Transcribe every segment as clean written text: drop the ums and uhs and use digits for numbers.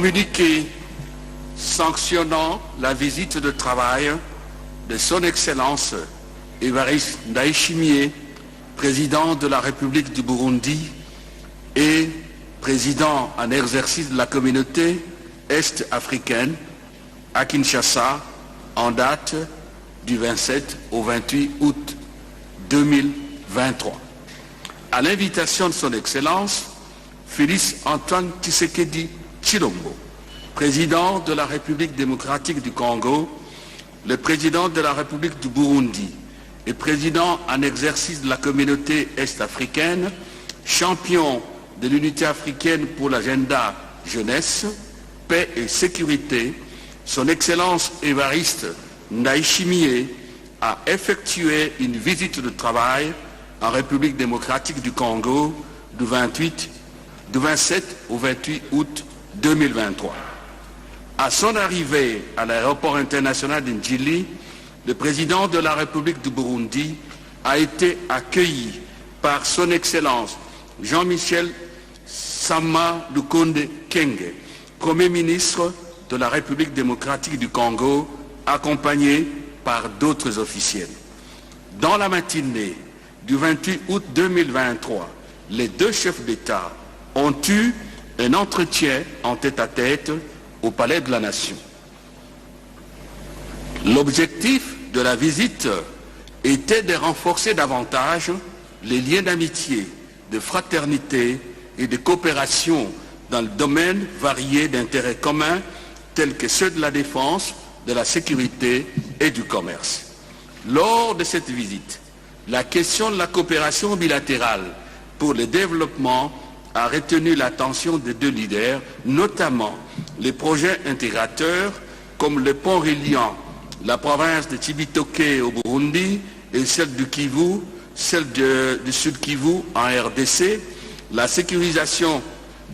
Communiqué sanctionnant la visite de travail de son Excellence Évariste Ndayishimiye, président de la République du Burundi et président en exercice de la communauté est-africaine à Kinshasa en date du 27 au 28 août 2023. À l'invitation de son Excellence, Félix Antoine Tshisekedi Tshilombo, président de la République démocratique du Congo, le président de la République du Burundi et président en exercice de la communauté est-africaine, champion de l'unité africaine pour l'agenda jeunesse, paix et sécurité, son Excellence Évariste Ndayishimiye a effectué une visite de travail en République démocratique du Congo du 27 au 28 août 2023. À son arrivée à l'aéroport international d'Ndjili, le président de la République du Burundi a été accueilli par son Excellence Jean-Michel Sama Lukonde Kenge, Premier ministre de la République démocratique du Congo, accompagné par d'autres officiels. Dans la matinée du 28 août 2023, les deux chefs d'État ont eu un entretien en tête-à-tête au Palais de la Nation. L'objectif de la visite était de renforcer davantage les liens d'amitié, de fraternité et de coopération dans le domaine varié d'intérêts communs tels que ceux de la défense, de la sécurité et du commerce. Lors de cette visite, la question de la coopération bilatérale pour le développement a retenu l'attention des deux leaders, notamment les projets intégrateurs comme le pont reliant la province de Cibitoke au Burundi et celle du Kivu, celle du Sud Kivu en RDC, la sécurisation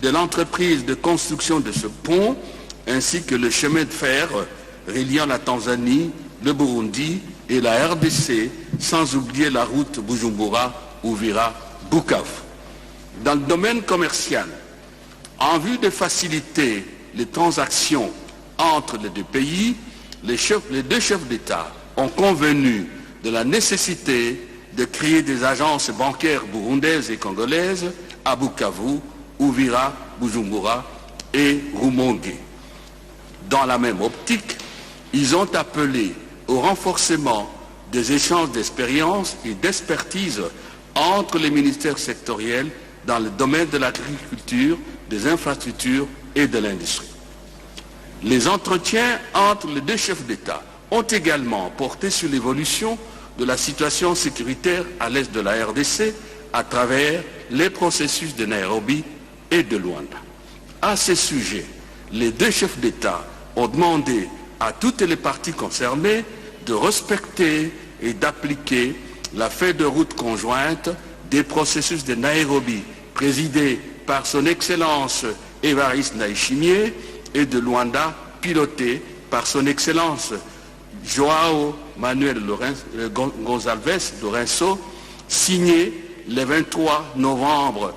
de l'entreprise de construction de ce pont, ainsi que le chemin de fer reliant la Tanzanie, le Burundi et la RDC, sans oublier la route Bujumbura-Uvira-Bukavu. Dans le domaine commercial, en vue de faciliter les transactions entre les deux pays, les deux chefs d'État ont convenu de la nécessité de créer des agences bancaires burundaises et congolaises à Bukavu, Uvira, Bujumbura et Rumonge. Dans la même optique, ils ont appelé au renforcement des échanges d'expériences et d'expertise entre les ministères sectoriels dans le domaine de l'agriculture, des infrastructures et de l'industrie. Les entretiens entre les deux chefs d'État ont également porté sur l'évolution de la situation sécuritaire à l'est de la RDC à travers les processus de Nairobi et de Luanda. À ce sujet, les deux chefs d'État ont demandé à toutes les parties concernées de respecter et d'appliquer la feuille de route conjointe des processus de Nairobi présidé par son Excellence Évariste Ndayishimiye et de Luanda piloté par son Excellence João Manuel Gonçalves Lourenço, signé le 23 novembre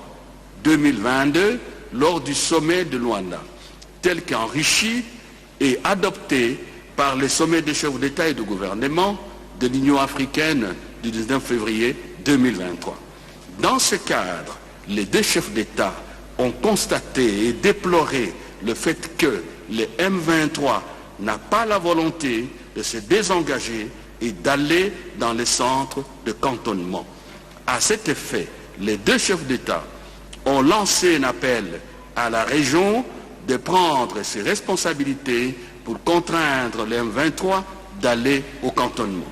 2022 lors du sommet de Luanda, tel qu'enrichi et adopté par le sommet des chefs d'État et de gouvernement de l'Union africaine du 19 février 2023. Dans ce cadre, les deux chefs d'État ont constaté et déploré le fait que le M23 n'a pas la volonté de se désengager et d'aller dans les centres de cantonnement. À cet effet, les deux chefs d'État ont lancé un appel à la région de prendre ses responsabilités pour contraindre le M23 d'aller au cantonnement.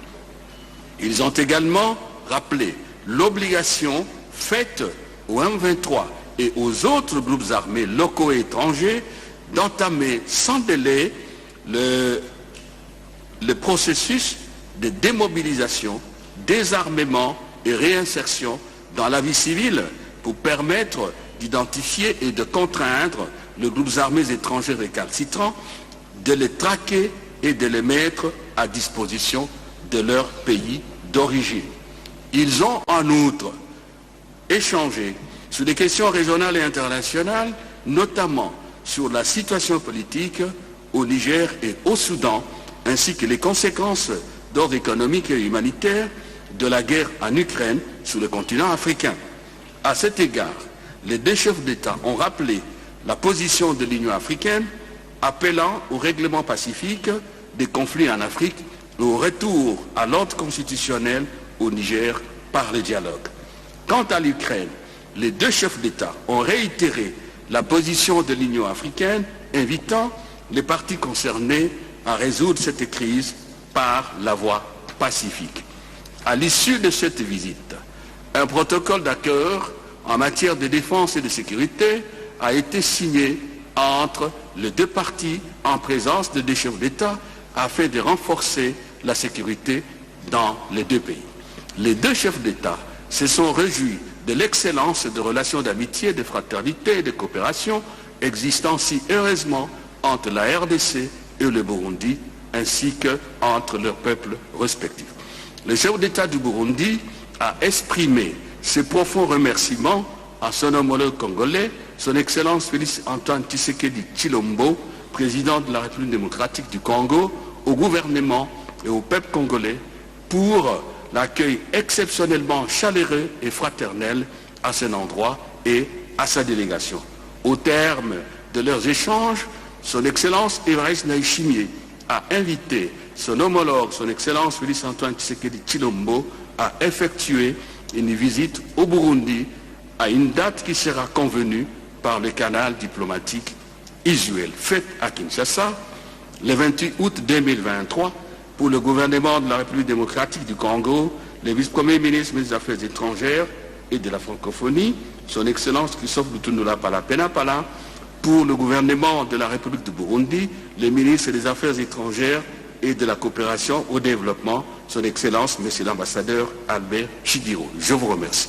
Ils ont également rappelé l'obligation faite au M23 et aux autres groupes armés locaux et étrangers d'entamer sans délai le processus de démobilisation, désarmement et réinsertion dans la vie civile pour permettre d'identifier et de contraindre les groupes armés étrangers récalcitrants, de les traquer et de les mettre à disposition de leur pays d'origine. Ils ont en outre échangé sur des questions régionales et internationales, notamment sur la situation politique au Niger et au Soudan, ainsi que les conséquences d'ordre économique et humanitaire de la guerre en Ukraine sur le continent africain. À cet égard, les deux chefs d'État ont rappelé la position de l'Union africaine, appelant au règlement pacifique des conflits en Afrique et au retour à l'ordre constitutionnel au Niger par le dialogue. Quant à l'Ukraine, les deux chefs d'État ont réitéré la position de l'Union africaine, invitant les parties concernées à résoudre cette crise par la voie pacifique. À l'issue de cette visite, un protocole d'accord en matière de défense et de sécurité a été signé entre les deux parties en présence de deux chefs d'État afin de renforcer la sécurité dans les deux pays. Les deux chefs d'État se sont réjouis de l'excellence de relations d'amitié, de fraternité et de coopération existant si heureusement entre la RDC et le Burundi, ainsi qu'entre leurs peuples respectifs. Le chef d'État du Burundi a exprimé ses profonds remerciements à son homologue congolais, son Excellence Félix Antoine Tshisekedi Tshilombo, président de la République démocratique du Congo, au gouvernement et au peuple congolais pour l'accueil exceptionnellement chaleureux et fraternel à son endroit et à sa délégation. Au terme de leurs échanges, son Excellence Évariste Ndayishimiye a invité son homologue, son Excellence Félix Antoine Tshisekedi Tshilombo, à effectuer une visite au Burundi à une date qui sera convenue par le canal diplomatique usuel. Faite à Kinshasa, le 28 août 2023, pour le gouvernement de la République démocratique du Congo, le vice-premier ministre des Affaires étrangères et de la francophonie, son Excellence Christophe Lutundula Pala, pour le gouvernement de la République du Burundi, le ministre des Affaires étrangères et de la coopération au développement, son Excellence, Monsieur l'ambassadeur Albert Chidiro. Je vous remercie.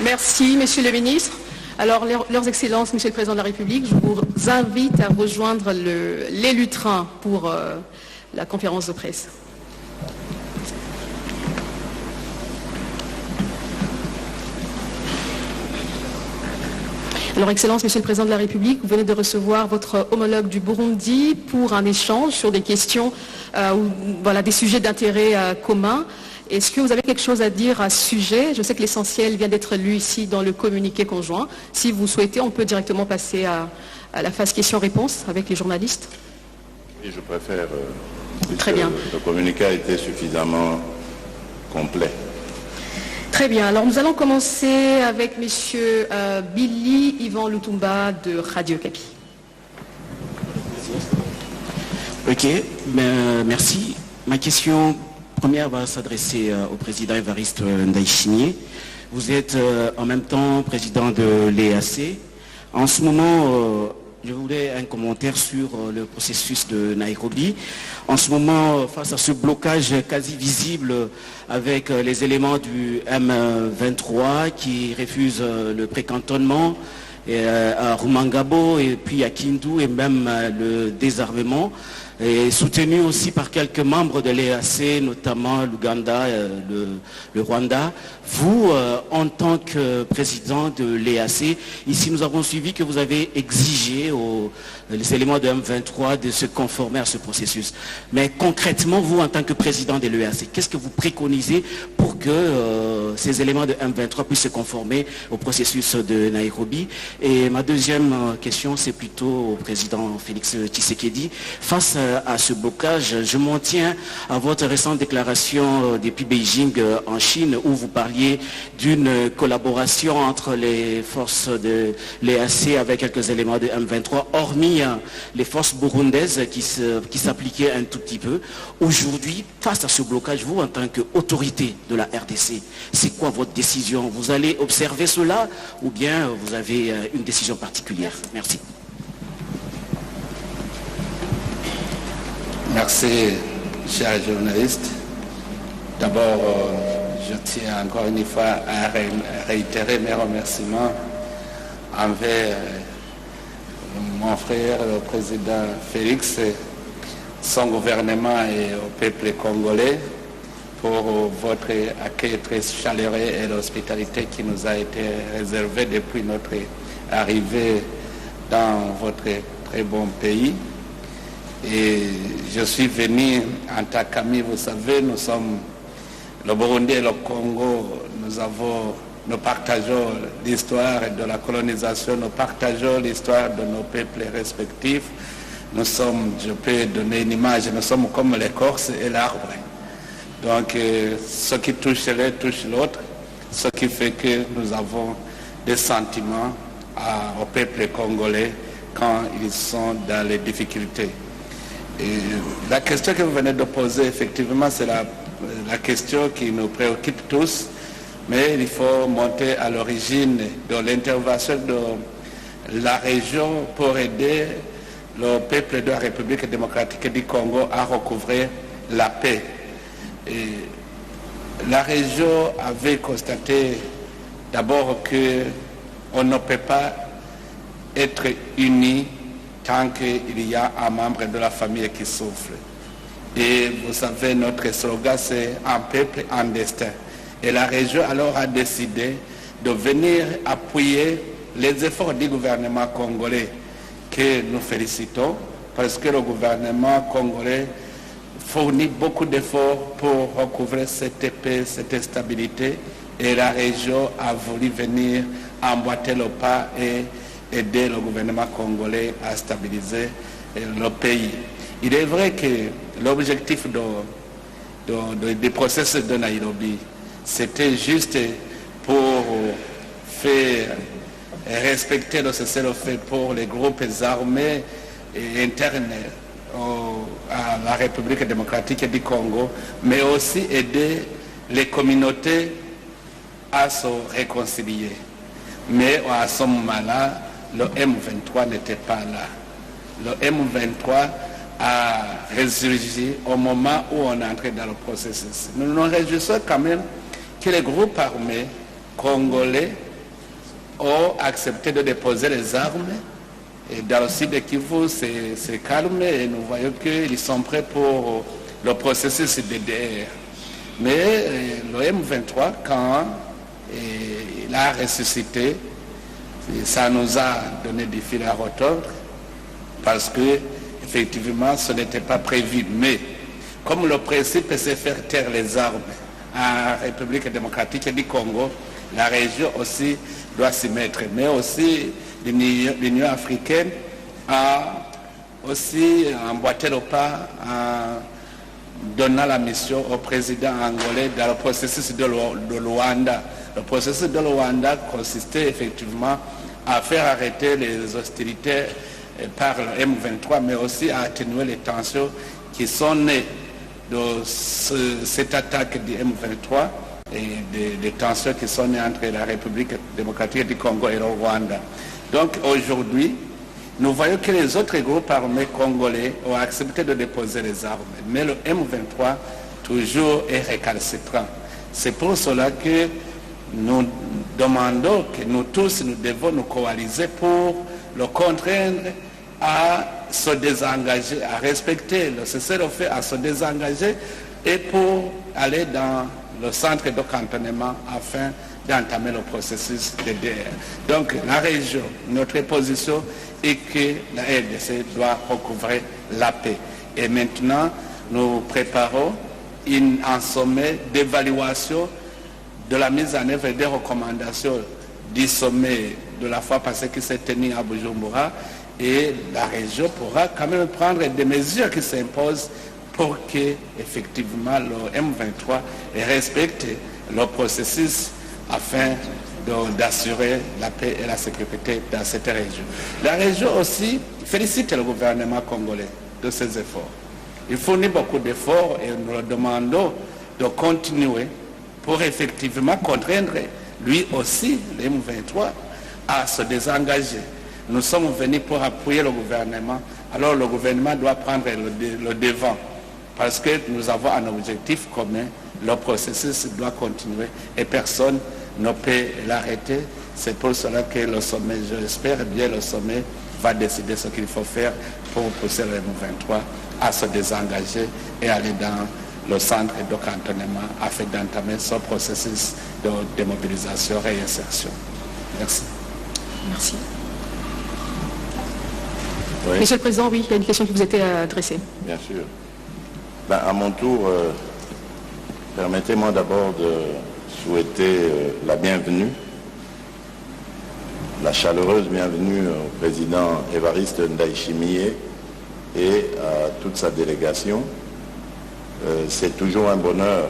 Merci, Monsieur le Ministre. Alors, leurs Excellences, Monsieur le Président de la République, je vous invite à rejoindre l'élu train pour la conférence de presse. Alors, Excellence, Monsieur le Président de la République, vous venez de recevoir votre homologue du Burundi pour un échange sur des questions, des sujets d'intérêt commun. Est-ce que vous avez quelque chose à dire à ce sujet? Je sais que l'essentiel vient d'être lu ici dans le communiqué conjoint. Si vous souhaitez, on peut directement passer à la phase questions-réponses avec les journalistes. Oui, je préfère. Très bien. Le communiqué a été suffisamment complet. Très bien. Alors nous allons commencer avec Monsieur Billy Yvan Lutumba de Radio Okapi. Ok, merci. Ma question première va s'adresser au président Évariste Ndayishimiye. Vous êtes en même temps président de l'EAC. En ce moment, je voulais un commentaire sur le processus de Nairobi. En ce moment, face à ce blocage quasi visible avec les éléments du M23 qui refusent le précantonnement à Rumangabo et puis à Kindu et même le désarmement, et soutenu aussi par quelques membres de l'EAC, notamment l'Ouganda, le Rwanda. Vous, en tant que président de l'EAC, ici nous avons suivi que vous avez exigé les éléments de M23 de se conformer à ce processus. Mais concrètement, vous, en tant que président de l'EAC, qu'est-ce que vous préconisez pour que ces éléments de M23 puissent se conformer au processus de Nairobi? Et ma deuxième question, c'est plutôt au président Félix Tshisekedi. Face à ce blocage, je m'en tiens à votre récente déclaration depuis Beijing en Chine où vous parliez d'une collaboration entre les forces de l'EAC avec quelques éléments de M23, hormis les forces burundaises qui s'appliquaient un tout petit peu. Aujourd'hui, face à ce blocage, vous, en tant qu'autorité de la RDC, c'est quoi votre décision? Vous allez observer cela ou bien vous avez une décision particulière? Merci. Merci, chers journalistes. D'abord, je tiens encore une fois à réitérer mes remerciements envers mon frère, le président Félix, son gouvernement et au peuple congolais pour votre accueil très chaleureux et l'hospitalité qui nous a été réservée depuis notre arrivée dans votre très bon pays. Et je suis venu en tant qu'ami, vous savez, nous sommes le Burundi et le Congo, nous partageons l'histoire de la colonisation, nous partageons l'histoire de nos peuples respectifs. Nous sommes, je peux donner une image, nous sommes comme l'écorce et l'arbre. Donc, ce qui touche l'un touche l'autre, ce qui fait que nous avons des sentiments au peuple congolais quand ils sont dans les difficultés. Et la question que vous venez de poser, effectivement, c'est la question qui nous préoccupe tous, mais il faut monter à l'origine de l'intervention de la région pour aider le peuple de la République démocratique du Congo à recouvrer la paix. Et la région avait constaté d'abord qu'on ne peut pas être unis tant qu'il y a un membre de la famille qui souffre. Et vous savez, notre slogan, c'est « Un peuple, un destin ». Et la région alors a décidé de venir appuyer les efforts du gouvernement congolais que nous félicitons, parce que le gouvernement congolais fournit beaucoup d'efforts pour recouvrer cette paix, cette stabilité, et la région a voulu venir emboîter le pas et aider le gouvernement congolais à stabiliser le pays. Il est vrai que l'objectif du processus de Nairobi, c'était juste pour faire respecter le cessez-le-feu pour les groupes armés internes à la République démocratique du Congo, mais aussi aider les communautés à se réconcilier. Mais à ce moment-là, le M23 n'était pas là. Le M23 a résurgi au moment où on est entré dans le processus. Nous nous réjouissons quand même que les groupes armés congolais ont accepté de déposer les armes. Et dans le sud de Kivu, c'est calme et nous voyons qu'ils sont prêts pour le processus DDR. Mais le M23, quand il a ressuscité, ça nous a donné des fils à retordre parce que effectivement ce n'était pas prévu. Mais comme le principe c'est faire taire les armes en République démocratique du Congo, la région aussi doit s'y mettre. Mais aussi l'Union africaine a aussi emboîté le pas en donnant la mission au président angolais dans le processus de Luanda. Le processus de Luanda consistait effectivement à faire arrêter les hostilités par le M23, mais aussi à atténuer les tensions qui sont nées de cette attaque du M23 et des tensions qui sont nées entre la République démocratique du Congo et le Rwanda. Donc aujourd'hui, nous voyons que les autres groupes armés congolais ont accepté de déposer les armes, mais le M23 toujours est récalcitrant. C'est pour cela que nous demandons que nous tous, nous devons nous coaliser pour le contraindre à se désengager, à respecter le cessez-le-feu, à se désengager et pour aller dans le centre de cantonnement afin d'entamer le processus de DDR. Donc la région, notre position est que la RDC doit recouvrer la paix. Et maintenant, nous préparons un sommet d'évaluation de la mise en œuvre des recommandations du sommet de la fois passée qui s'est tenu à Bujumbura, et la région pourra quand même prendre des mesures qui s'imposent pour que effectivement le M23 respecte le processus afin d'assurer la paix et la sécurité dans cette région. La région aussi félicite le gouvernement congolais de ses efforts. Il fournit beaucoup d'efforts et nous le demandons de continuer pour effectivement contraindre lui aussi, le M23, à se désengager. Nous sommes venus pour appuyer le gouvernement, alors le gouvernement doit prendre le devant parce que nous avons un objectif commun, le processus doit continuer et personne ne peut l'arrêter. C'est pour cela que le sommet, j'espère bien le sommet, va décider ce qu'il faut faire pour pousser le M23 à se désengager et aller dans le centre de cantonnement afin d'entamer ce processus de démobilisation et réinsertion. Merci. Merci. Oui, Monsieur le Président, oui, il y a une question qui vous était adressée. bien sûr. À mon tour, permettez-moi d'abord de souhaiter la bienvenue, la chaleureuse bienvenue au président Évariste Ndayishimiye et à toute sa délégation. C'est toujours un bonheur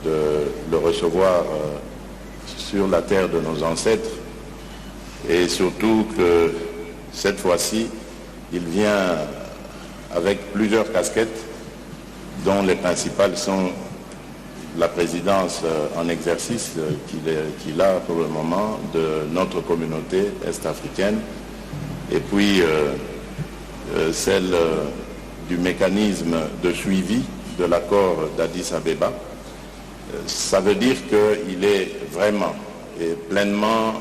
de le recevoir sur la terre de nos ancêtres et surtout que cette fois-ci, il vient avec plusieurs casquettes dont les principales sont la présidence en exercice qu'il a pour le moment de notre communauté est-africaine et puis celle du mécanisme de suivi de l'accord d'Addis Abeba. Ça veut dire qu'il est vraiment et pleinement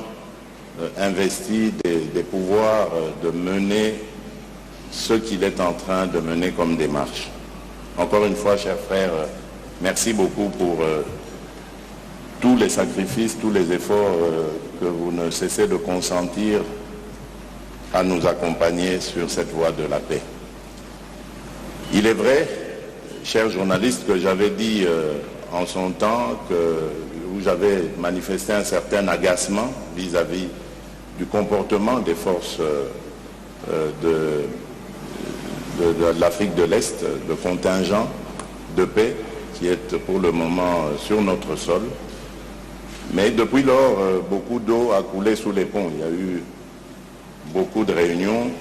investi des pouvoirs de mener ce qu'il est en train de mener comme démarche. Encore une fois, chers frères, merci beaucoup pour tous les sacrifices, tous les efforts que vous ne cessez de consentir à nous accompagner sur cette voie de la paix. Il est vrai, chers journalistes, que j'avais dit en son temps où j'avais manifesté un certain agacement vis-à-vis du comportement des forces de l'Afrique de l'Est, le contingent de paix qui est pour le moment sur notre sol. Mais depuis lors, beaucoup d'eau a coulé sous les ponts. Il y a eu beaucoup de réunions.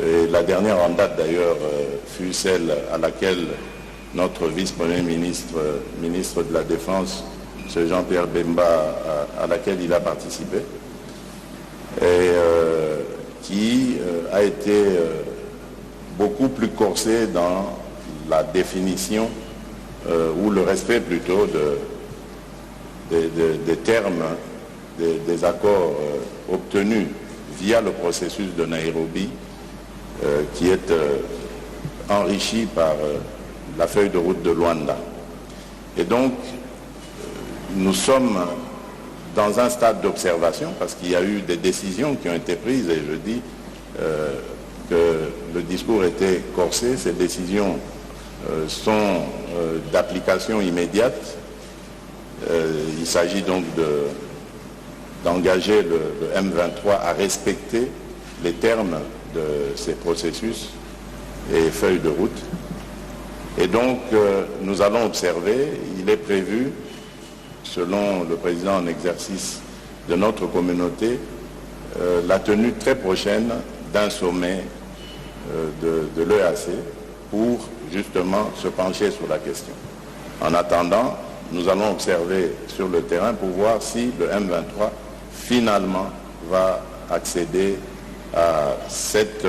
Et la dernière en date d'ailleurs fut celle à laquelle notre vice-premier ministre, ministre de la Défense, M. Jean-Pierre Bemba, à laquelle il a participé. Et qui a été beaucoup plus corsé dans la définition ou le respect plutôt des termes des accords obtenus via le processus de Nairobi qui est enrichi par la feuille de route de Luanda. Et donc, nous sommes dans un stade d'observation parce qu'il y a eu des décisions qui ont été prises et je dis que le discours était corsé. Ces décisions sont d'application immédiate. Il s'agit donc d'engager le M23 à respecter les termes de ces processus et feuilles de route. Et donc, nous allons observer, il est prévu, selon le président en exercice de notre communauté, la tenue très prochaine d'un sommet de l'EAC pour justement se pencher sur la question. En attendant, nous allons observer sur le terrain pour voir si le M23 finalement va accéder à cette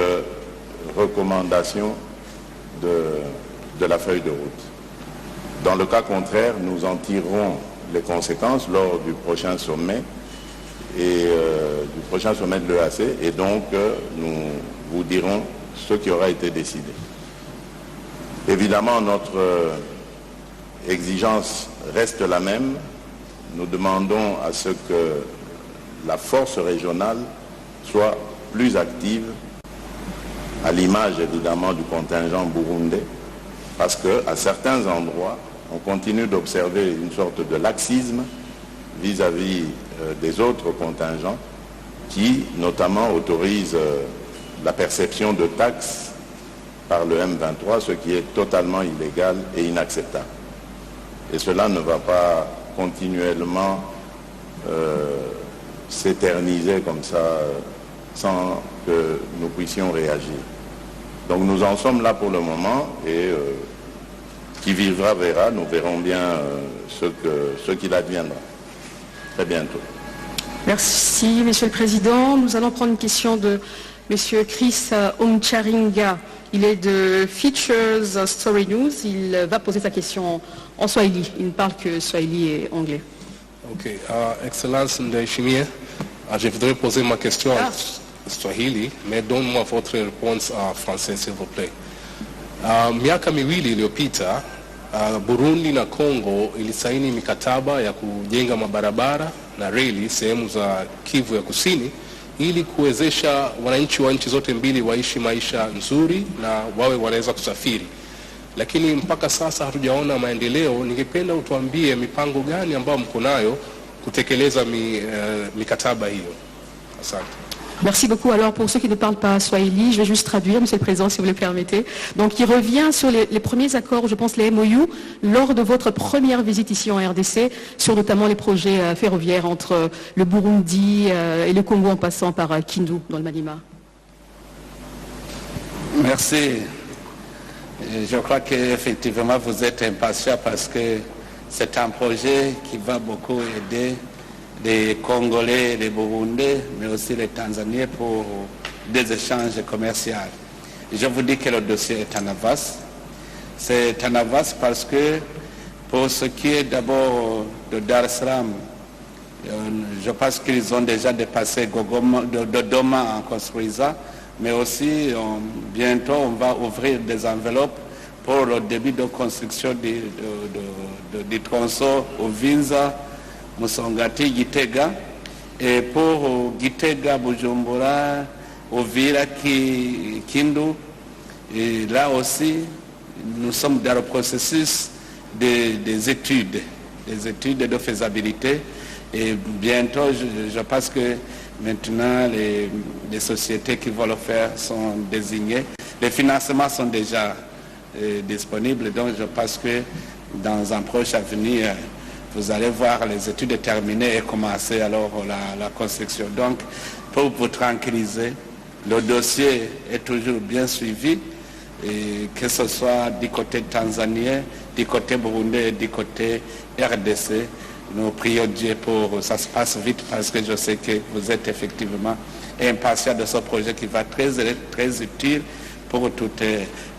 recommandation de la feuille de route. Dans le cas contraire, nous en tirerons les conséquences lors du prochain sommet et du prochain sommet de l'EAC et donc nous vous dirons ce qui aura été décidé. Évidemment, notre exigence reste la même. Nous demandons à ce que la force régionale soit plus active, à l'image évidemment du contingent burundais, parce qu'à certains endroits, on continue d'observer une sorte de laxisme vis-à-vis des autres contingents qui, notamment, autorisent la perception de taxes par le M23, ce qui est totalement illégal et inacceptable. Et cela ne va pas continuellement s'éterniser comme ça sans que nous puissions réagir. Donc nous en sommes là pour le moment et qui vivra verra, nous verrons bien ce qu'il adviendra. Très bientôt. Merci, Monsieur le Président. Nous allons prendre une question de Monsieur Chris Omcharinga. Il est de Features Story News. Il va poser sa question en Swahili. Il ne parle que Swahili et anglais. Ok. Excellence Ndayishimiye, je voudrais poser ma question en Swahili, mais donne-moi votre réponse en français, s'il vous plaît. Miaka miwili iliyopita Burundi na Kongo ilisaini mikataba ya kujenga mabarabara na reli sehemu za Kivu ya Kusini ili kuwezesha wananchi wa nchi zote mbili waishi maisha nzuri na wawe wanaweza kusafiri. Lakini mpaka sasa hatujaona maendeleo. Ningependa utuambie mipango gani ambayo mko nayo kutekeleza mikataba hiyo. Asante. Merci beaucoup. Alors pour ceux qui ne parlent pas swahili, je vais juste traduire, Monsieur le Président, si vous le permettez. Donc il revient sur les premiers accords, je pense les MOU, lors de votre première visite ici en RDC, sur notamment les projets ferroviaires entre le Burundi et le Congo en passant par Kindu dans le Maniema. Merci. Je crois qu'effectivement vous êtes impatient parce que c'est un projet qui va beaucoup aider les Congolais, les Burundais, mais aussi les Tanzaniens pour des échanges commerciaux. Je vous dis que le dossier est en avance. C'est en avance parce que pour ce qui est d'abord de Dar es Salaam, je pense qu'ils ont déjà dépassé Dodoma en construisant, mais aussi bientôt on va ouvrir des enveloppes pour le début de construction du tronçon au Vinza, Musongati, Gitega, et pour Gitega, Bujumbura, Uvira, Kindu. Et là aussi, nous sommes dans le processus des études de faisabilité. Et bientôt, je pense que maintenant, les sociétés qui vont le faire sont désignées. Les financements sont déjà disponibles, donc je pense que dans un proche avenir, vous allez voir les études terminées et commencer alors la construction. Donc, pour vous tranquilliser, le dossier est toujours bien suivi, et que ce soit du côté tanzanien, du côté burundais, du côté RDC. Nous prions Dieu pour que ça se passe vite parce que je sais que vous êtes effectivement impatient de ce projet qui va être très utile pour toute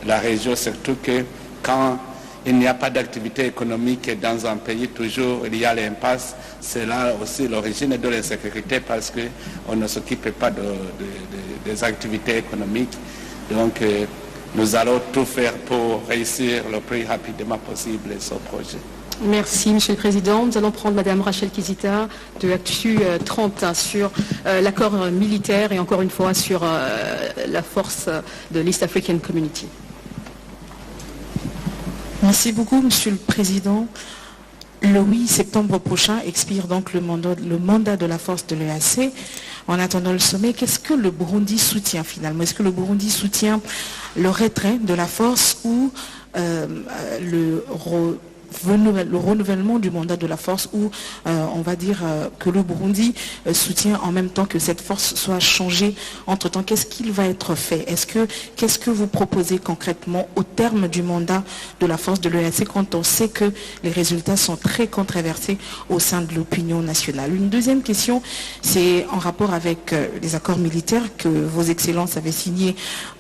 la région, surtout que quand il n'y a pas d'activité économique dans un pays, toujours il y a l'impasse. C'est là aussi l'origine de l'insécurité parce qu'on ne s'occupe pas des activités économiques. Donc nous allons tout faire pour réussir le plus rapidement possible ce projet. Merci, Monsieur le Président. Nous allons prendre Madame Rachel Kizita de Actu 30 sur l'accord militaire et encore une fois sur la force de l'East African Community. Merci beaucoup, Monsieur le Président. Le 8 septembre prochain expire donc le mandat de la force de l'EAC. En attendant le sommet, qu'est-ce que le Burundi soutient finalement? Est-ce que le Burundi soutient le retrait de la force ou le renouvellement du mandat de la force, ou on va dire que le Burundi soutient en même temps que cette force soit changée entre-temps? Qu'est-ce qu'il va être fait? Qu'est-ce que vous proposez concrètement au terme du mandat de la force de l'EAC quand on sait que les résultats sont très controversés au sein de l'opinion nationale? Une deuxième question, c'est en rapport avec les accords militaires que vos excellences avaient signés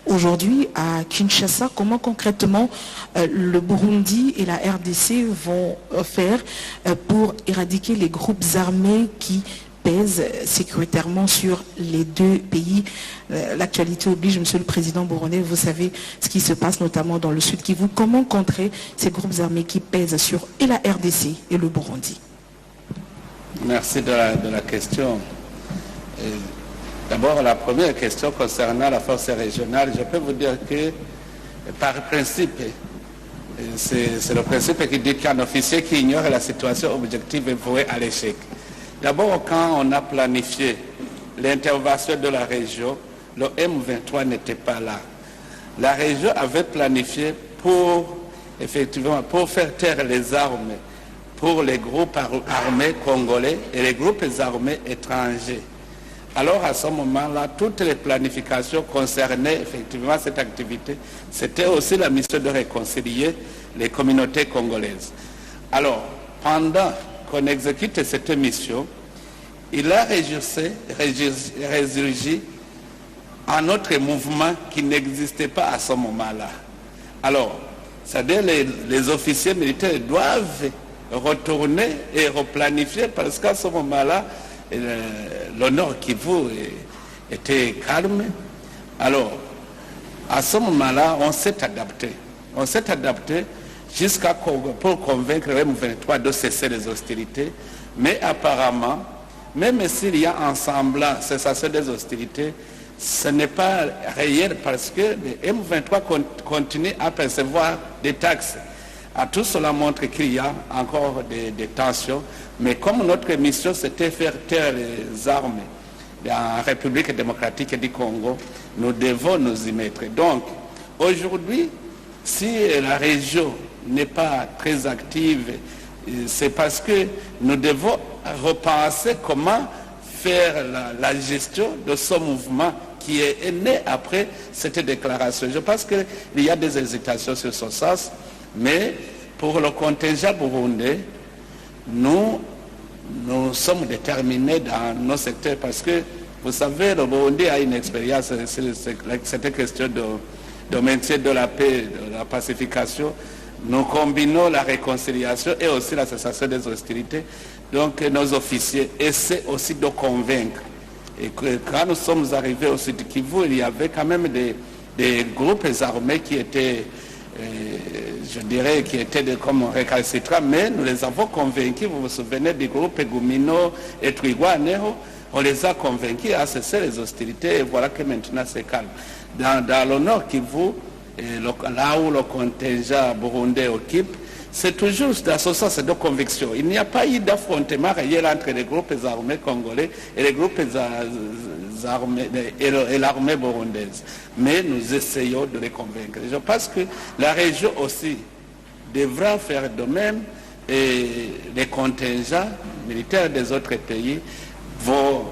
aujourd'hui à Kinshasa. Comment concrètement le Burundi et la RDC vont faire pour éradiquer les groupes armés qui pèsent sécuritairement sur les deux pays? L'actualité oblige, Monsieur le Président burundais, vous savez ce qui se passe notamment dans le Sud Kivu. Comment contrer ces groupes armés qui pèsent sur et la RDC et le Burundi? Merci de la question. D'abord, la première question concernant la force régionale, je peux vous dire que par principe, c'est le principe qui dit qu'un officier qui ignore la situation objective est voué à l'échec. D'abord, quand on a planifié l'intervention de la région, le M23 n'était pas là. La région avait planifié pour faire taire les armes pour les groupes armés congolais et les groupes armés étrangers. Alors à ce moment-là, toutes les planifications concernaient effectivement cette activité. C'était aussi la mission de réconcilier les communautés congolaises. Alors, pendant qu'on exécute cette mission, il a résurgi un autre mouvement qui n'existait pas à ce moment-là. Alors, c'est-à-dire les officiers militaires doivent retourner et replanifier parce qu'à ce moment-là, le Nord Kivu était calme. Alors, à ce moment-là, on s'est adapté. pour convaincre le M23 de cesser les hostilités. Mais apparemment, même s'il y a un semblant cessation des hostilités, ce n'est pas réel parce que le M23 continue à percevoir des taxes. À tout cela montre qu'il y a encore des tensions. Mais comme notre mission c'était faire taire les armes en République démocratique du Congo, nous devons nous y mettre. Donc, aujourd'hui, si la région n'est pas très active, c'est parce que nous devons repenser comment faire la gestion de ce mouvement qui est né après cette déclaration. Je pense qu'il y a des hésitations sur ce sens, mais pour le contingent burundais, nous sommes déterminés dans nos secteurs parce que, vous savez, le Burundi a une expérience, cette question de maintien de la paix, de la pacification. Nous combinons la réconciliation et aussi la cessation des hostilités. Donc nos officiers essaient aussi de convaincre. Et que, quand nous sommes arrivés au Sud Kivu, il y avait quand même des groupes armés qui étaient, je dirais, qui étaient comme récalcitrants, mais nous les avons convaincus. Vous vous souvenez du groupe Gumino et Twigwaneho, on les a convaincus à cesser les hostilités et voilà que maintenant c'est calme. Dans le Nord Kivu, là où le contingent burundais occupe, c'est toujours dans ce sens de conviction. Il n'y a pas eu d'affrontement réel entre les groupes armés congolais et les groupes armés et l'armée burundaise. Mais nous essayons de les convaincre. Je pense que la région aussi devra faire de même et les contingents militaires des autres pays vont,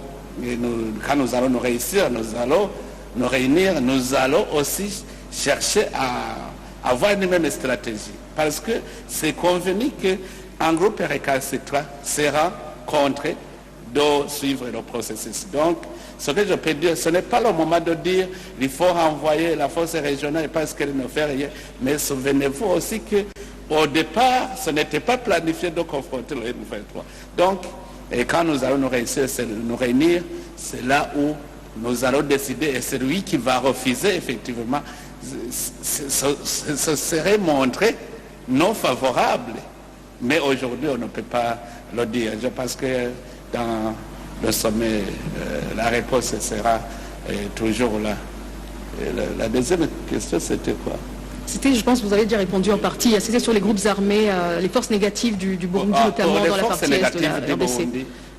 quand nous allons nous réussir, nous allons nous réunir, nous allons aussi chercher à avoir une même stratégie. Parce que c'est convenu qu'un groupe récalcitrant sera contraint de suivre le processus. Donc, ce que je peux dire, ce n'est pas le moment de dire qu'il faut renvoyer la force régionale parce qu'elle ne fait rien. Mais souvenez-vous aussi qu'au départ, ce n'était pas planifié de confronter le M23. Donc, et quand nous allons nous réunir, c'est là où nous allons décider, et c'est lui qui va refuser effectivement, ce serait montré non favorable. Mais aujourd'hui, on ne peut pas le dire. Je pense que dans le sommet, la réponse sera toujours là. La deuxième question, c'était quoi? C'était, je pense, vous avez déjà répondu en partie, c'était sur les groupes armés, les forces négatives du Burundi, notamment dans la partie est de la RDC.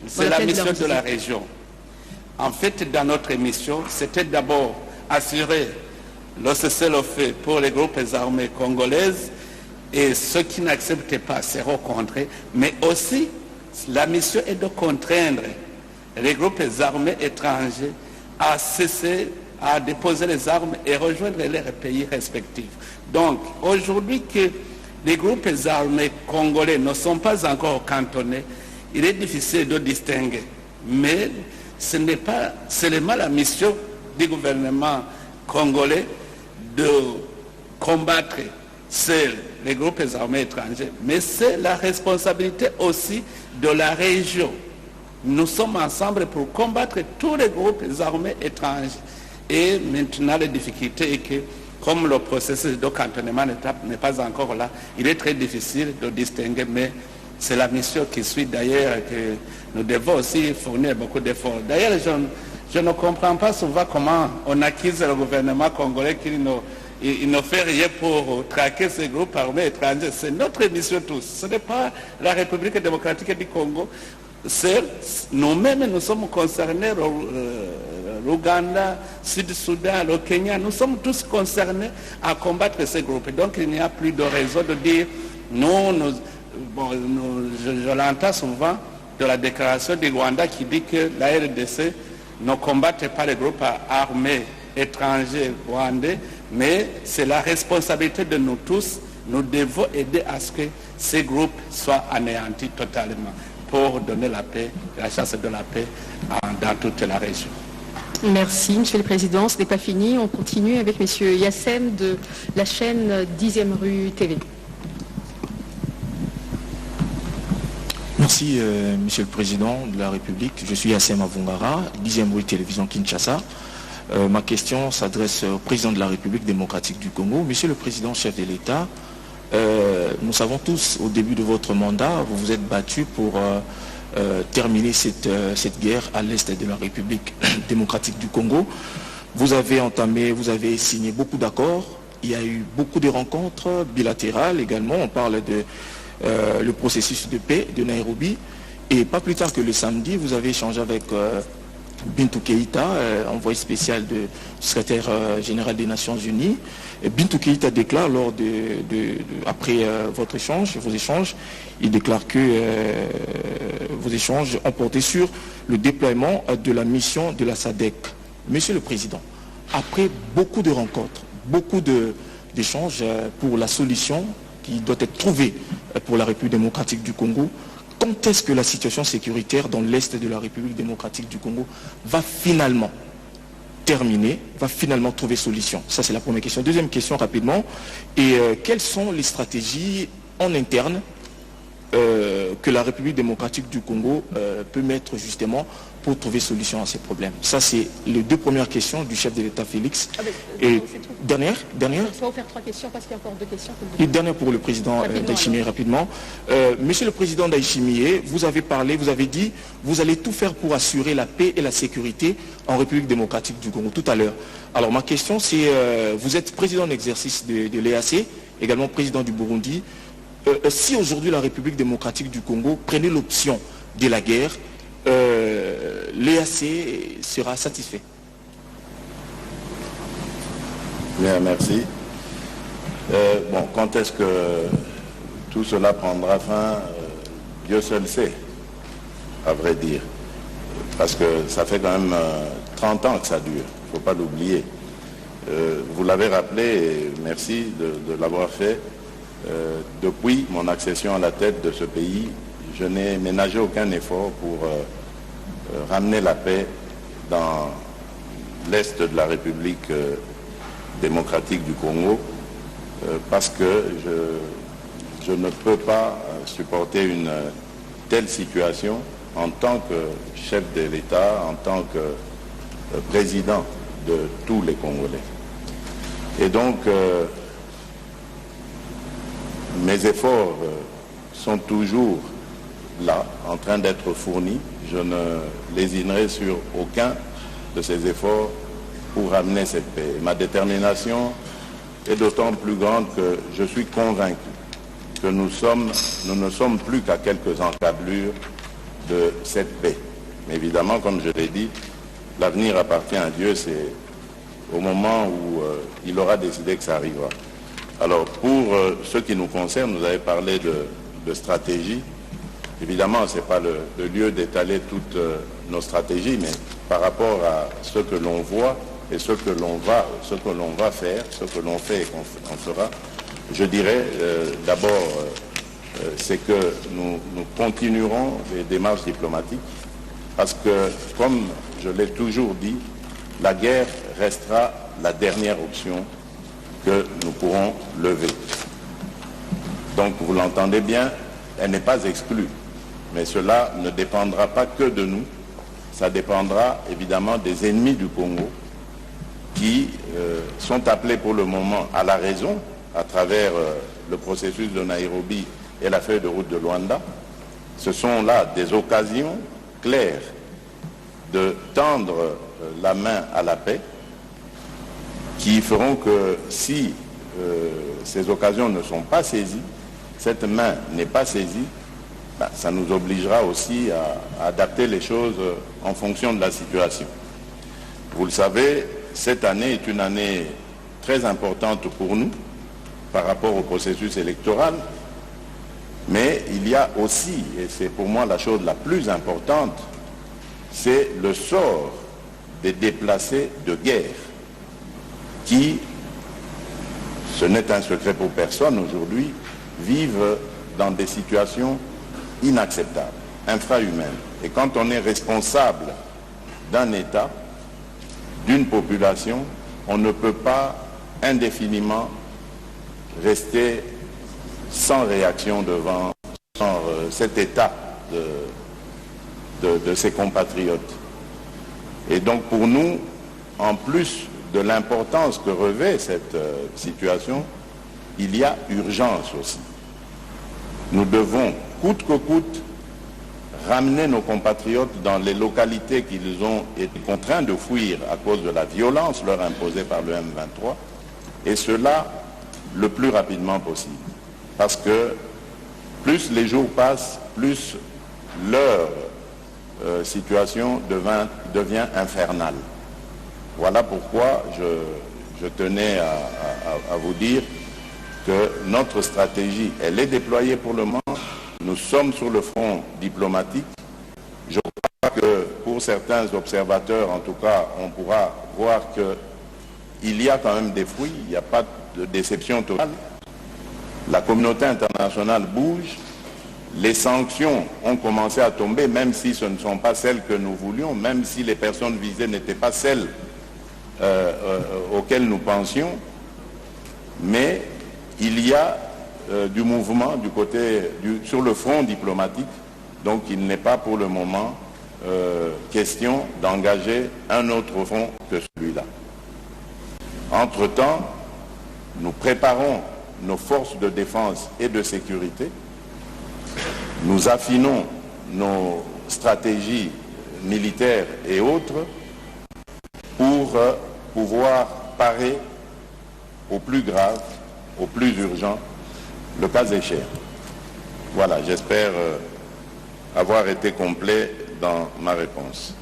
C'est la mission de la région. En fait, dans notre mission, c'était d'abord assurer le cessez-le-feu pour les groupes armés congolaises et ceux qui n'acceptent pas seront contraints, mais aussi la mission est de contraindre les groupes armés étrangers à cesser, à déposer les armes et rejoindre leurs pays respectifs. Donc, aujourd'hui que les groupes armés congolais ne sont pas encore cantonnés, il est difficile de distinguer. Mais ce n'est pas seulement la mission du gouvernement congolais de combattre les groupes armés étrangers, mais c'est la responsabilité aussi de la région. Nous sommes ensemble pour combattre tous les groupes armés étrangers. Et maintenant, la difficulté est que, comme le processus de cantonnement n'est pas encore là, il est très difficile de distinguer, mais c'est la mission qui suit d'ailleurs que nous devons aussi fournir beaucoup d'efforts. D'ailleurs, je ne comprends pas souvent comment on accuse le gouvernement congolais qu'il ne fait rien pour traquer ces groupes armés étrangers. C'est notre mission tous. Ce n'est pas la République démocratique du Congo. Nous-mêmes, nous sommes concernés, l'Ouganda, Sud-Soudan, le Kenya, nous sommes tous concernés à combattre ces groupes. Donc il n'y a plus de raison de dire, je l'entends souvent de la déclaration du Rwanda qui dit que la RDC ne combatte pas les groupes armés étrangers rwandais, mais c'est la responsabilité de nous tous. Nous devons aider à ce que ces groupes soient anéantis totalement pour donner la paix, la chance de la paix dans toute la région. Merci, Monsieur le Président. Ce n'est pas fini. On continue avec Monsieur Yassem de la chaîne 10e rue TV. Merci, Monsieur le Président de la République. Je suis Yassem Avungara, 10e rue Télévision Kinshasa. Ma question s'adresse au Président de la République démocratique du Congo. Monsieur le Président, chef de l'État, Nous savons tous, au début de votre mandat, vous vous êtes battu pour terminer cette guerre à l'est de la République démocratique du Congo. Vous avez signé beaucoup d'accords. Il y a eu beaucoup de rencontres bilatérales également. On parle de le processus de paix de Nairobi. Et pas plus tard que le samedi, vous avez échangé avec Bintou Keïta, envoyé spécial du secrétaire général des Nations Unies. Et Bintou Keïta déclare après vos échanges, il déclare que vos échanges ont porté sur le déploiement de la mission de la SADC. Monsieur le Président, après beaucoup de rencontres, beaucoup d'échanges pour la solution qui doit être trouvée pour la République démocratique du Congo, quand est-ce que la situation sécuritaire dans l'est de la République démocratique du Congo va finalement terminer, va finalement trouver solution? Ça, c'est la première question. Deuxième question, rapidement. Et quelles sont les stratégies en interne que la République démocratique du Congo peut mettre justement pour trouver solution à ces problèmes? Ça, c'est les deux premières questions du chef de l'État Félix. Et dernière. Je vais vous faire 3 questions parce qu'il y a encore 2 questions. Et dernière pour le président Ndayishimiye, rapidement. Monsieur le président Ndayishimiye, vous avez dit, vous allez tout faire pour assurer la paix et la sécurité en République démocratique du Congo tout à l'heure. Alors ma question, c'est, vous êtes président en exercice de l'EAC, également président du Burundi. Si aujourd'hui la République démocratique du Congo prenait l'option de la guerre, l'EAC sera satisfait? Bien, merci. Quand est-ce que tout cela prendra fin, Dieu seul sait, à vrai dire. Parce que ça fait quand même 30 ans que ça dure, il ne faut pas l'oublier. Vous l'avez rappelé, et merci de l'avoir fait. Depuis mon accession à la tête de ce pays, je n'ai ménagé aucun effort pour ramener la paix dans l'est de la République démocratique du Congo, parce que je ne peux pas supporter une telle situation en tant que chef de l'État, en tant que président de tous les Congolais. Et donc, mes efforts sont toujours là, en train d'être fournis. Je ne lésinerai sur aucun de ces efforts pour ramener cette paix. Ma détermination est d'autant plus grande que je suis convaincu que nous ne sommes plus qu'à quelques encablures de cette paix. Mais évidemment, comme je l'ai dit, l'avenir appartient à Dieu, c'est au moment où il aura décidé que ça arrivera. Alors, pour ce qui nous concerne, vous avez parlé de stratégie. Évidemment, ce n'est pas le lieu d'étaler toutes nos stratégies, mais par rapport à ce que l'on voit et ce que l'on va faire, ce que l'on fait et qu'on fera, je dirais d'abord, c'est que nous continuerons les démarches diplomatiques, parce que, comme je l'ai toujours dit, la guerre restera la dernière option que nous pourrons lever. Donc, vous l'entendez bien, elle n'est pas exclue. Mais cela ne dépendra pas que de nous, ça dépendra évidemment des ennemis du Congo qui sont appelés pour le moment à la raison à travers le processus de Nairobi et la feuille de route de Luanda. Ce sont là des occasions claires de tendre la main à la paix qui feront que si ces occasions ne sont pas saisies, cette main n'est pas saisie, ça nous obligera aussi à adapter les choses en fonction de la situation. Vous le savez, cette année est une année très importante pour nous par rapport au processus électoral, mais il y a aussi, et c'est pour moi la chose la plus importante, c'est le sort des déplacés de guerre qui, ce n'est un secret pour personne aujourd'hui, vivent dans des situations inacceptables, infrahumaines. Et quand on est responsable d'un État, d'une population, on ne peut pas indéfiniment rester sans réaction devant cet état de ses compatriotes. Et donc pour nous, en plus de l'importance que revêt cette situation, il y a urgence aussi. Nous devons, coûte que coûte, ramener nos compatriotes dans les localités qu'ils ont été contraints de fuir à cause de la violence leur imposée par le M23, et cela le plus rapidement possible. Parce que plus les jours passent, plus leur situation devient infernale. Voilà pourquoi je tenais à vous dire que notre stratégie, elle est déployée pour le moment. Nous sommes sur le front diplomatique. Je crois que pour certains observateurs, en tout cas, on pourra voir qu'il y a quand même des fruits, il n'y a pas de déception totale. La communauté internationale bouge, les sanctions ont commencé à tomber, même si ce ne sont pas celles que nous voulions, même si les personnes visées n'étaient pas celles auxquelles nous pensions, mais il y a du mouvement sur le front diplomatique, donc il n'est pas pour le moment question d'engager un autre front que celui-là. Entre-temps, nous préparons nos forces de défense et de sécurité, nous affinons nos stratégies militaires et autres pour pouvoir parer au plus grave, au plus urgent, le cas échéant. Voilà, j'espère avoir été complet dans ma réponse.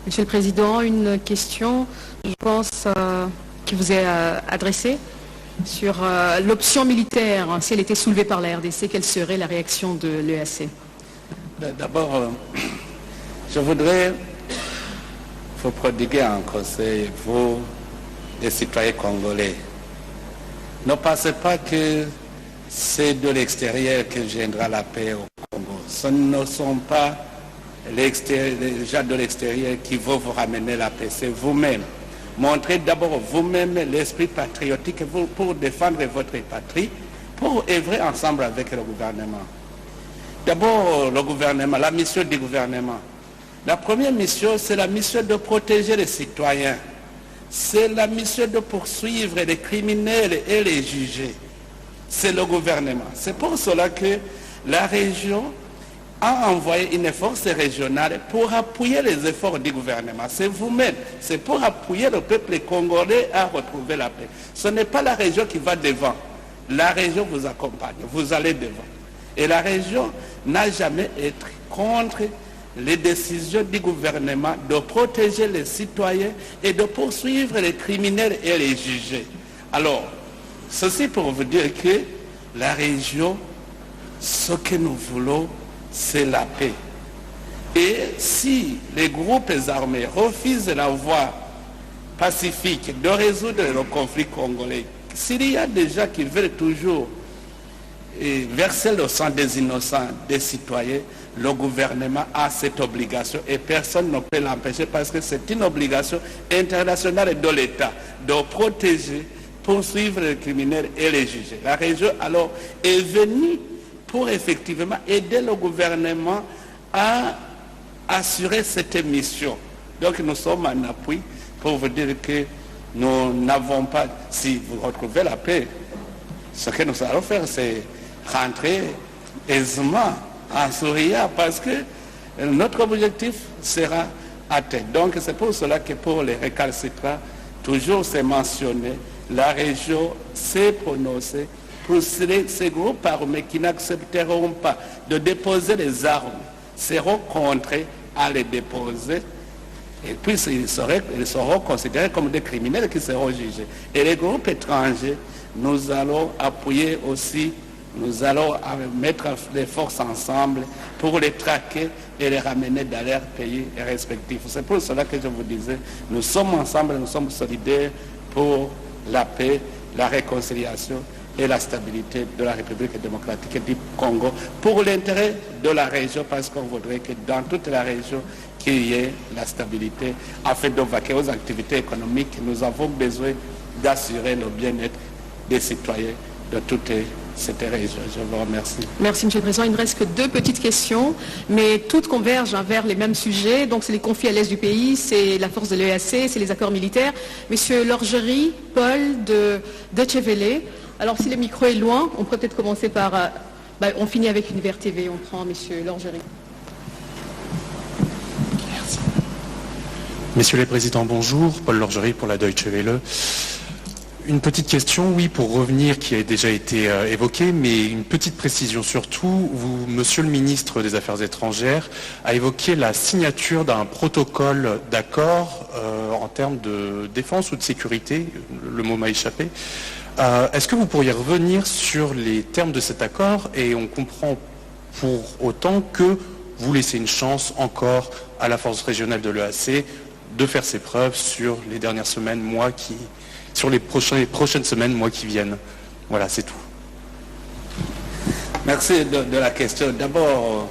Monsieur le Président, une question, je pense, qui vous est adressée sur l'option militaire. Si elle était soulevée par la RDC, quelle serait la réaction de l'EAC? D'abord, je voudrais vous prodiguer un conseil, vous, les citoyens congolais. Ne pensez pas que c'est de l'extérieur que viendra la paix au Congo. Ce ne sont pas les gens de l'extérieur qui vont vous ramener la paix, c'est vous-même. Montrez d'abord vous-même l'esprit patriotique pour défendre votre patrie, pour œuvrer ensemble avec le gouvernement. D'abord, le gouvernement, la mission du gouvernement. La première mission, c'est la mission de protéger les citoyens. C'est la mission de poursuivre les criminels et les juger. C'est le gouvernement. C'est pour cela que la région a envoyé une force régionale pour appuyer les efforts du gouvernement. C'est vous-même. C'est pour appuyer le peuple congolais à retrouver la paix. Ce n'est pas la région qui va devant. La région vous accompagne. Vous allez devant. Et la région n'a jamais été contre les décisions du gouvernement de protéger les citoyens et de poursuivre les criminels et les juger. Alors, ceci pour vous dire que la région, ce que nous voulons, c'est la paix. Et si les groupes armés refusent la voie pacifique de résoudre le conflit congolais, s'il y a des gens qui veulent toujours verser le sang des innocents, des citoyens, le gouvernement a cette obligation et personne ne peut l'empêcher parce que c'est une obligation internationale de l'État de protéger, poursuivre les criminels et les juger. La région alors est venue pour effectivement aider le gouvernement à assurer cette mission. Donc nous sommes en appui pour vous dire que nous n'avons pas, si vous retrouvez la paix, ce que nous allons faire, c'est rentrer aisément en souriant parce que notre objectif sera atteint. Donc c'est pour cela que pour les récalcitrants, toujours c'est mentionné, la région s'est prononcée pour ces groupes armés qui n'accepteront pas de déposer les armes, seront contraints à les déposer. Et puis ils seront considérés comme des criminels qui seront jugés. Et les groupes étrangers, nous allons appuyer aussi, nous allons mettre les forces ensemble pour les traquer et les ramener dans leurs pays respectifs. C'est pour cela que je vous disais, nous sommes ensemble, nous sommes solidaires pour la paix, la réconciliation et la stabilité de la République démocratique du Congo, pour l'intérêt de la région, parce qu'on voudrait que dans toute la région, qu'il y ait la stabilité, afin de vaquer aux activités économiques. Nous avons besoin d'assurer le bien-être des citoyens de toute cette région. Je vous remercie. Merci, Monsieur le Président. Il ne reste que deux petites questions, mais toutes convergent vers les mêmes sujets. Donc, c'est les conflits à l'est du pays, c'est la force de l'EAC, c'est les accords militaires. Monsieur Lorgerie, Paul de Deutsche Welle, Alors si le micro est loin, on pourrait peut-être commencer par... on finit avec Univers TV, on prend M. Lorgerie. Messieurs les présidents, bonjour. Paul Lorgerie pour la Deutsche Welle. Une petite question, oui, pour revenir, qui a déjà été évoquée, mais une petite précision surtout. Vous, monsieur le ministre des Affaires étrangères, a évoqué la signature d'un protocole d'accord en termes de défense ou de sécurité. Le mot m'a échappé. Est-ce que vous pourriez revenir sur les termes de cet accord? Et on comprend pour autant que vous laissez une chance encore à la force régionale de l'EAC de faire ses preuves sur les dernières semaines, sur les prochaines semaines, mois qui viennent. Voilà, c'est tout. Merci de la question. D'abord,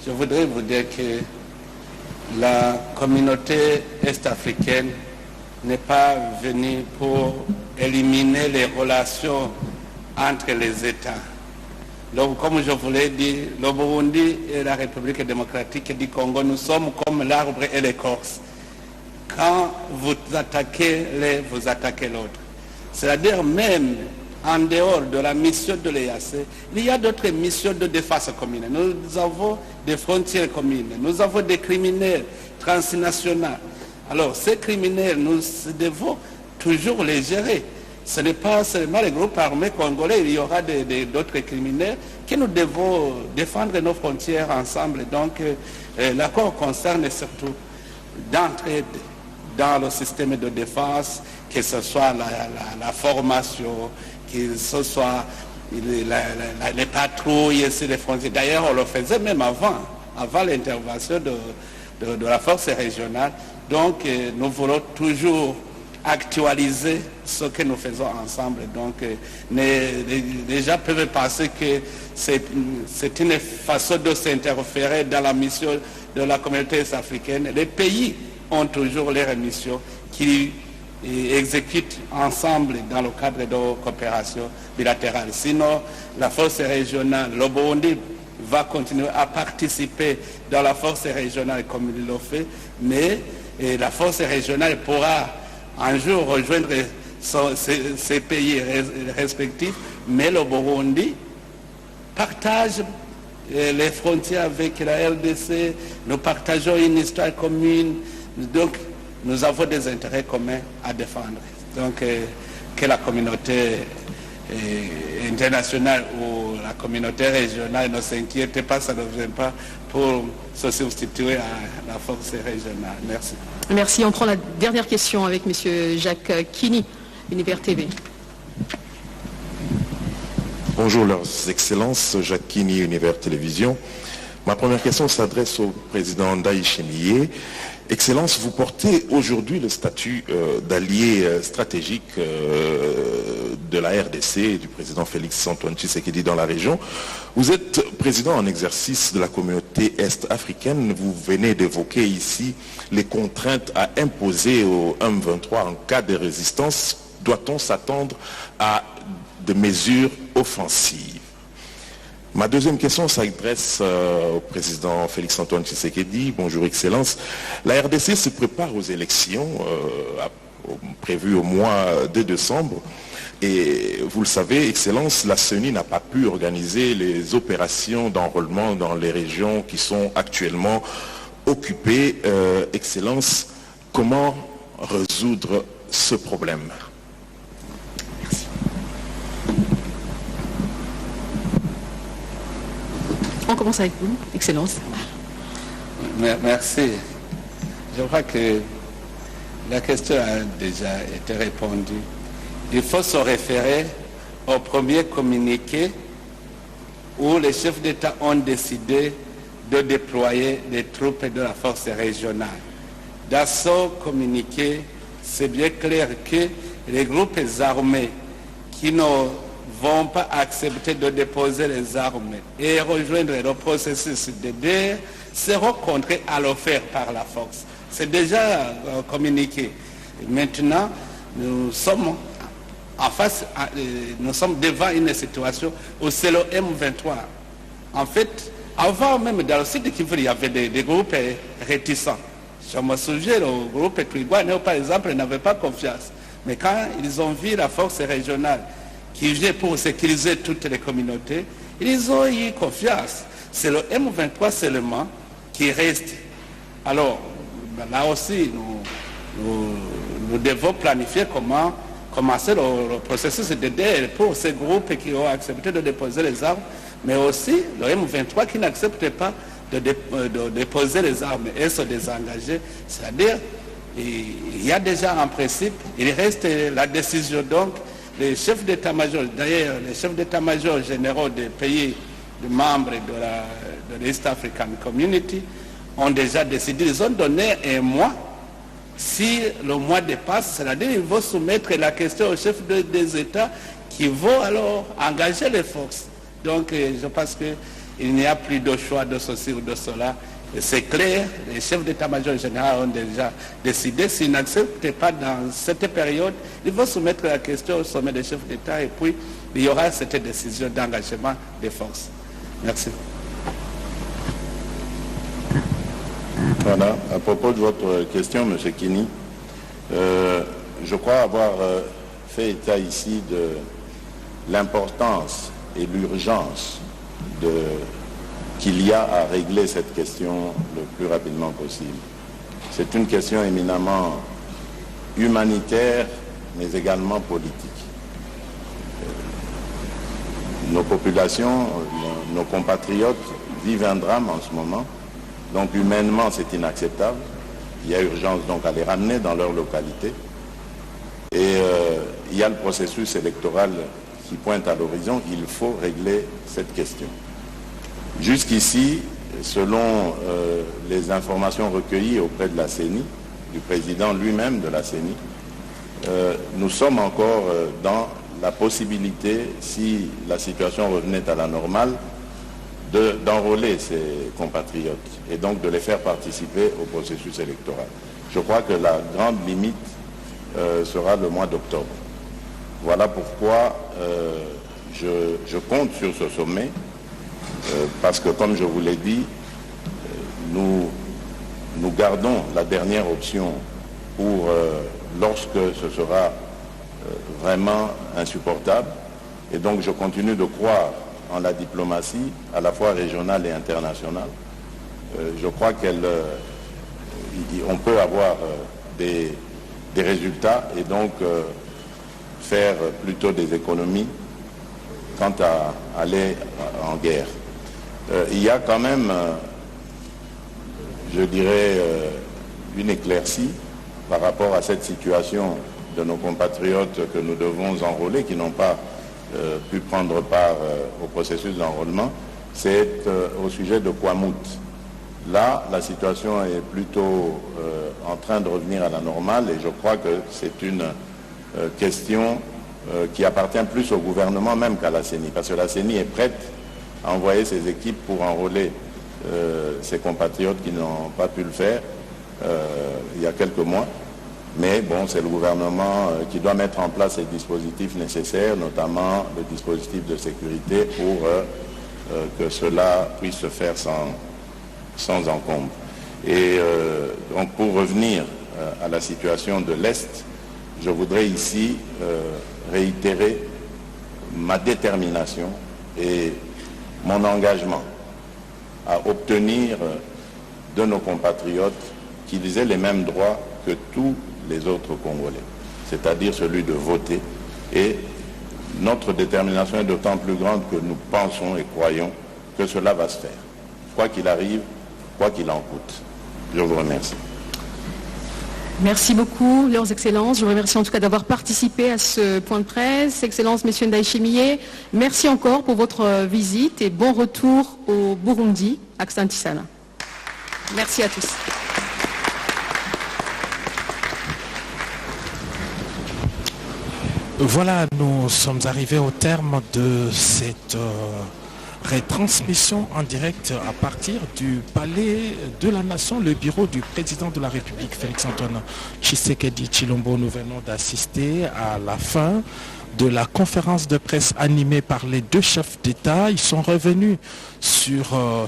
je voudrais vous dire que la communauté est-africaine n'est pas venue pour éliminer les relations entre les États. Donc, comme je vous l'ai dit, le Burundi et la République démocratique du Congo, nous sommes comme l'arbre et l'écorce. Quand vous attaquez l'un, vous attaquez l'autre. C'est-à-dire même en dehors de la mission de l'EAC, il y a d'autres missions de défense commune. Nous avons des frontières communes, nous avons des criminels transnationaux. Alors ces criminels, nous devons toujours les gérer. Ce n'est pas seulement les groupes armés congolais, il y aura d'autres criminels que nous devons défendre nos frontières ensemble. Donc l'accord concerne surtout d'entraide dans le système de défense, que ce soit la formation, que ce soit les patrouilles sur les frontières. D'ailleurs, on le faisait même avant l'intervention de la force régionale. Donc, nous voulons toujours actualiser ce que nous faisons ensemble. Donc, les gens peuvent penser que c'est une façon de s'interférer dans la mission de la communauté africaine. Les pays ont toujours leurs missions qui exécutent ensemble dans le cadre de coopération bilatérale. Sinon, la force régionale, le Burundi va continuer à participer dans la force régionale comme il le fait, mais la force régionale pourra un jour rejoindre ces pays respectifs, mais le Burundi partage les frontières avec la RDC, nous partageons une histoire commune, donc nous avons des intérêts communs à défendre. Donc que la communauté internationale ou la communauté régionale ne s'inquiète pas, ça ne vient pas pour se substituer à la force régionale. Merci. Merci. On prend la dernière question avec M. Jacques Kini, Univers TV. Bonjour, leurs excellences, Jacques Kini, Univers Télévision. Ma première question s'adresse au président Ndaye Chimiye. Excellence, vous portez aujourd'hui le statut d'allié stratégique de la RDC et du président Félix Antoine Tshisekedi dans la région. Vous êtes président en exercice de la communauté est-africaine. Vous venez d'évoquer ici les contraintes à imposer au M23 en cas de résistance. Doit-on s'attendre à des mesures offensives? Ma deuxième question s'adresse au président Félix-Antoine Tshisekedi. Bonjour, Excellence. La RDC se prépare aux élections prévues au mois de décembre. Et vous le savez, Excellence, la CENI n'a pas pu organiser les opérations d'enrôlement dans les régions qui sont actuellement occupées. Excellence, comment résoudre ce problème? On commence avec vous, Excellence. Merci. Je crois que la question a déjà été répondue. Il faut se référer au premier communiqué où les chefs d'État ont décidé de déployer des troupes de la force régionale. Dans ce communiqué, c'est bien clair que les groupes armés qui ne vont pas accepter de déposer les armes et rejoindre le processus de guerre seront contraints à le faire par la force. C'est déjà communiqué. Maintenant, nous sommes nous sommes devant une situation où c'est le M23. En fait, avant même dans le sud de Kivu, il y avait des groupes réticents. Je me souviens, le groupe Twigwaneho, par exemple, n'avait pas confiance. Mais quand ils ont vu la force régionale qui vient pour sécuriser toutes les communautés, ils ont eu confiance. C'est le M23 seulement qui reste. Alors, là aussi, nous devons planifier comment commencer le processus de DDR pour ces groupes qui ont accepté de déposer les armes, mais aussi le M23 qui n'accepte pas de déposer les armes et se désengager. C'est-à-dire, il y a déjà un principe, il reste la décision. Donc, les chefs d'état-major, d'ailleurs, les chefs d'état-major généraux des pays membres de l'East African Community ont déjà décidé, ils ont donné un mois. Si le mois dépasse, c'est-à-dire qu'ils vont soumettre la question aux chefs des États qui vont alors engager les forces. Donc je pense qu'il n'y a plus de choix de ceci ou de cela. C'est clair, les chefs d'état-major général ont déjà décidé. S'ils n'acceptent pas dans cette période, ils vont soumettre la question au sommet des chefs d'État et puis il y aura cette décision d'engagement des forces. Merci. Voilà, à propos de votre question, M. Kini, je crois avoir fait état ici de l'importance et l'urgence qu'il y a à régler cette question le plus rapidement possible. C'est une question éminemment humanitaire, mais également politique. Nos populations, nos compatriotes vivent un drame en ce moment. Donc humainement, c'est inacceptable. Il y a urgence donc à les ramener dans leur localité. Et il y a le processus électoral qui pointe à l'horizon. Il faut régler cette question. Jusqu'ici, selon les informations recueillies auprès de la CENI, du président lui-même de la CENI, nous sommes encore dans la possibilité, si la situation revenait à la normale, d'enrôler ses compatriotes et donc de les faire participer au processus électoral. Je crois que la grande limite sera le mois d'octobre. Voilà pourquoi je compte sur ce sommet, parce que comme je vous l'ai dit, nous gardons la dernière option pour lorsque ce sera vraiment insupportable. Et donc je continue de croire en la diplomatie, à la fois régionale et internationale. Je crois qu'on peut avoir des résultats et donc faire plutôt des économies quant à aller en guerre. Il y a quand même, je dirais, une éclaircie par rapport à cette situation de nos compatriotes que nous devons enrôler, qui n'ont pas pu prendre part au processus d'enrôlement, c'est au sujet de Kwamut. Là, la situation est plutôt en train de revenir à la normale et je crois que c'est une question qui appartient plus au gouvernement même qu'à la CENI, parce que la CENI est prête à envoyer ses équipes pour enrôler ses compatriotes qui n'ont pas pu le faire il y a quelques mois. Mais bon, c'est le gouvernement qui doit mettre en place les dispositifs nécessaires, notamment le dispositif de sécurité pour que cela puisse se faire sans encombre. Et donc pour revenir à la situation de l'Est, je voudrais ici réitérer ma détermination et mon engagement à obtenir de nos compatriotes qu'ils aient les mêmes droits que tous les autres Congolais, c'est-à-dire celui de voter. Et notre détermination est d'autant plus grande que nous pensons et croyons que cela va se faire, quoi qu'il arrive, quoi qu'il en coûte. Je vous remercie. Merci beaucoup, leurs excellences. Je vous remercie en tout cas d'avoir participé à ce point de presse. Excellences, Monsieur Ndayishimiye, merci encore pour votre visite et bon retour au Burundi, Accent Sana. Merci à tous. Voilà, nous sommes arrivés au terme de cette retransmission en direct à partir du Palais de la Nation, le bureau du président de la République, Félix-Antoine Tshisekedi Tshilombo. Nous venons d'assister à la fin de la conférence de presse animée par les deux chefs d'État. Ils sont revenus sur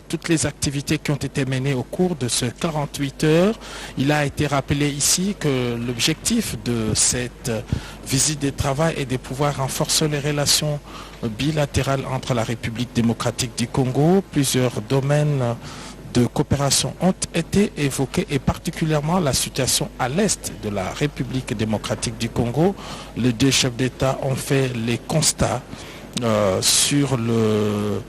toutes les activités qui ont été menées au cours de ce 48 heures. Il a été rappelé ici que l'objectif de cette visite de travail est de pouvoir renforcer les relations bilatérales entre la République démocratique du Congo. Plusieurs domaines de coopération ont été évoqués et particulièrement la situation à l'est de la République démocratique du Congo. Les deux chefs d'État ont fait les constats sur le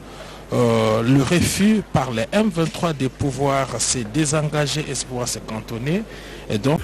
refus par les M23 de pouvoir se désengager et de pouvoir se cantonner. Et donc